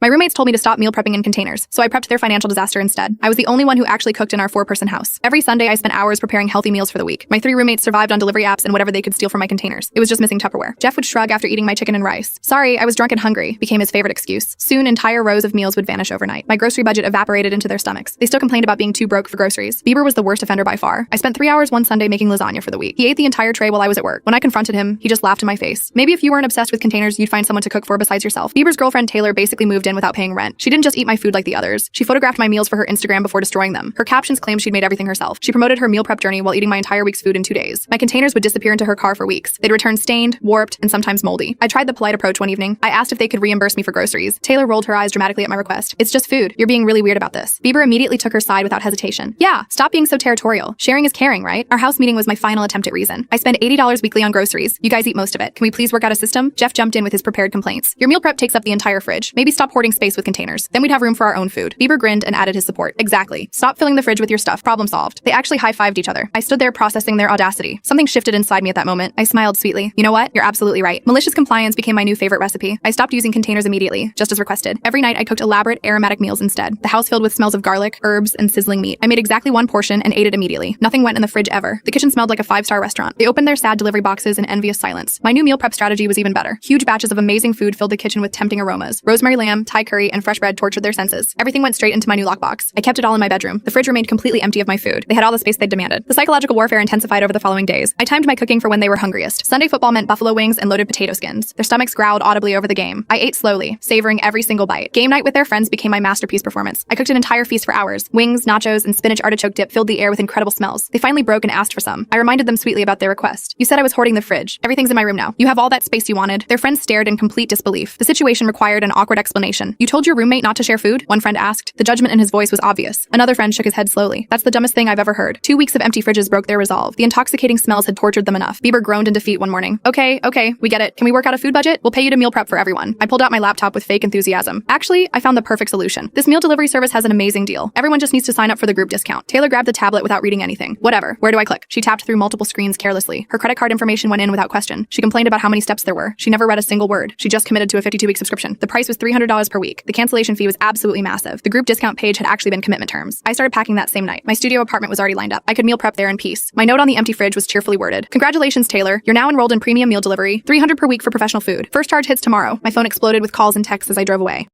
My roommates told me to stop meal prepping in containers, so I prepped their financial disaster instead. I was the only one who actually cooked in our 4-person house. Every Sunday, I spent hours preparing healthy meals for the week. My 3 roommates survived on delivery apps and whatever they could steal from my containers. It was just missing Tupperware. Jeff would shrug after eating my chicken and rice. Sorry, I was drunk and hungry, became his favorite excuse. Soon, entire rows of meals would vanish overnight. My grocery budget evaporated into their stomachs. They still complained about being too broke for groceries. Bieber was the worst offender by far. I spent 3 hours one Sunday making lasagna for the week. He ate the entire tray while I was at work. When I confronted him, he just laughed in my face. Maybe if you weren't obsessed with containers, you'd find someone to cook for besides yourself. Bieber's girlfriend Taylor basically moved in without paying rent. She didn't just eat my food like the others. She photographed my meals for her Instagram before destroying them. Her captions claimed she'd made everything herself. She promoted her meal prep journey while eating my entire week's food in 2 days. My containers would disappear into her car for weeks. They'd return stained, warped, and sometimes moldy. I tried the polite approach one evening. I asked if they could reimburse me for groceries. Taylor rolled her eyes dramatically at my request. It's just food. You're being really weird about this. Bieber immediately took her side without hesitation. Yeah, stop being so territorial. Sharing is caring, right? Our house meeting was my final attempt at reason. I spend $80 weekly on groceries. You guys eat most of it. Can we please work out a system? Jeff jumped in with his prepared complaints. Your meal prep takes up the entire fridge. Maybe stop hoarding space with containers. Then we'd have room for our own food. Bieber grinned and added his support. Exactly. Stop filling the fridge with your stuff. Problem solved. They actually high-fived each other. I stood there processing their audacity. Something shifted inside me at that moment. I smiled sweetly. You know what? You're absolutely right. Malicious compliance became my new favorite recipe. I stopped using containers immediately, just as requested. Every night I cooked elaborate aromatic meals instead. The house filled with smells of garlic, herbs, and sizzling meat. I made exactly 1 portion and ate it immediately. Nothing went in the fridge ever. The kitchen smelled like a 5-star restaurant. They opened their sad delivery boxes in envious silence. My new meal prep strategy was even better. Huge batches of amazing food filled the kitchen with tempting aromas. Rosemary lamb, Thai curry, and fresh bread tortured their senses. Everything went straight into my new lockbox. I kept it all in my bedroom. The fridge remained completely empty of my food. They had all the space they'd demanded. The psychological warfare intensified over the following days. I timed my cooking for when they were hungriest. Sunday football meant buffalo wings and loaded potato skins. Their stomachs growled audibly over the game. I ate slowly, savoring every single bite. Game night with their friends became my masterpiece performance. I cooked an entire feast for hours. Wings, nachos, and spinach artichoke dip filled the air with incredible smells. They finally broke and asked for some. I reminded them sweetly about their request. You said I was hoarding the fridge. Everything's in my room now. You have all that space you wanted. Their friends stared in complete disbelief. The situation required an awkward explanation. You told your roommate not to share food? One friend asked. The judgment in his voice was obvious. Another friend shook his head slowly. That's the dumbest thing I've ever heard. 2 weeks of empty fridges broke their resolve. The intoxicating smells had tortured them enough. Bieber groaned in defeat one morning. Okay, we get it. Can we work out a food budget? We'll pay you to meal prep for everyone. I pulled out my laptop with fake enthusiasm. Actually, I found the perfect solution. This meal delivery service has an amazing deal. Everyone just needs to sign up for the group discount. Taylor grabbed the tablet without reading anything. Whatever. Where do I click? She tapped through multiple screens carelessly. Her credit card information went in without question. She complained about how many steps there were. She never read a single word. She just committed to a 52-week subscription. The price was $300 per week. The cancellation fee was absolutely massive. The group discount page had actually been commitment terms. I started packing that same night. My studio apartment was already lined up. I could meal prep there in peace. My note on the empty fridge was cheerfully worded. Congratulations, Taylor. You're now enrolled in premium meal delivery. $300 per week for professional food. First charge hits tomorrow. My phone exploded with calls and texts as I drove away.